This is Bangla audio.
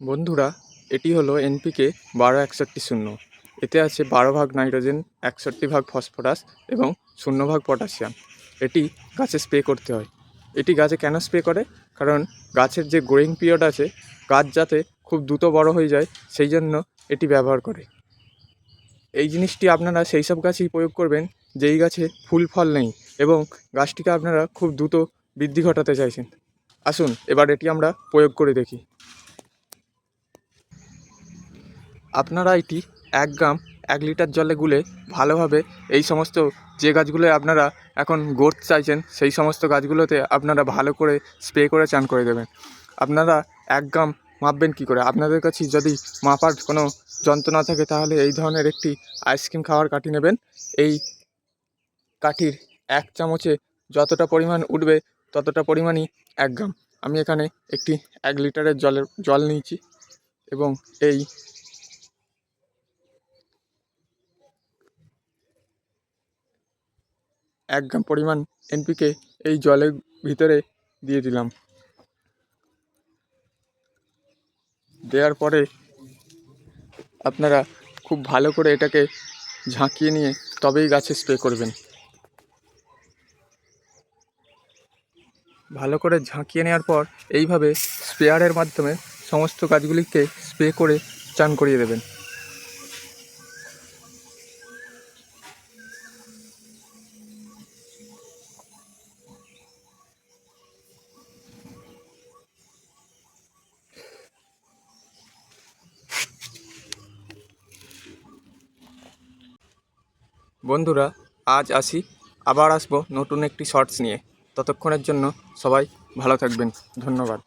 বন্ধুরা, এটি হলো এনপিকে 12-61-0। এতে আছে 12 ভাগ নাইট্রোজেন, 61 ভাগ ফসফরাস এবং 0 ভাগ পটাশিয়াম। এটি গাছে স্প্রে করতে হয়। এটি গাছে কেন স্প্রে করে? কারণ গাছের যে গ্রোয়িং পিরিয়ড আছে, গাছ যাতে খুব দ্রুত বড় হয়ে যায়, সেই জন্য এটি ব্যবহার করে। এই জিনিসটি আপনারা সেই সব গাছেই প্রয়োগ করবেন যেই গাছে ফুল ফল নেই এবং গাছটিকে আপনারা খুব দ্রুত বৃদ্ধি ঘটাতে চাইছেন। আসুন এবার এটি আমরা প্রয়োগ করে দেখি। আপনারা এটি 1 গ্রাম 1 লিটার জলে গুলে ভালোভাবে এই সমস্ত যে গাছগুলো আপনারা এখন গ্রোথ চাইছেন সেই সমস্ত গাছগুলোতে আপনারা ভালো করে স্প্রে করে চান করে দেবেন। আপনারা 1 গ্রাম মাপবেন কী করে? আপনাদের কাছে যদি মাপার কোনো যন্ত্র না থাকে তাহলে এই ধরনের একটি আইসক্রিম খাওয়ার কাঠি নেবেন। এই কাঠির 1 চামচে যতটা পরিমাণ উঠবে ততটা পরিমাণই 1 গ্রাম। আমি এখানে একটি 1 লিটারের জল নিয়েছি এবং এই 1 গ্রাম পরিমাণ এনপিকে এই জলের ভিতরে দিয়ে দিলাম। দেওয়ার পরে আপনারা খুব ভালো করে এটাকে ঝাঁকিয়ে নিয়ে তবেই গাছে স্প্রে করবেন। ভালো করে ঝাঁকিয়ে নেওয়ার পর এইভাবে স্প্রেয়ারের মাধ্যমে সমস্ত গাছগুলিকে স্প্রে করে চান করিয়ে দেবেন। বন্ধুরা, আজ আসি, আবার আসবো নতুন একটি শর্টস নিয়ে। ততক্ষণের জন্য সবাই ভালো থাকবেন। ধন্যবাদ।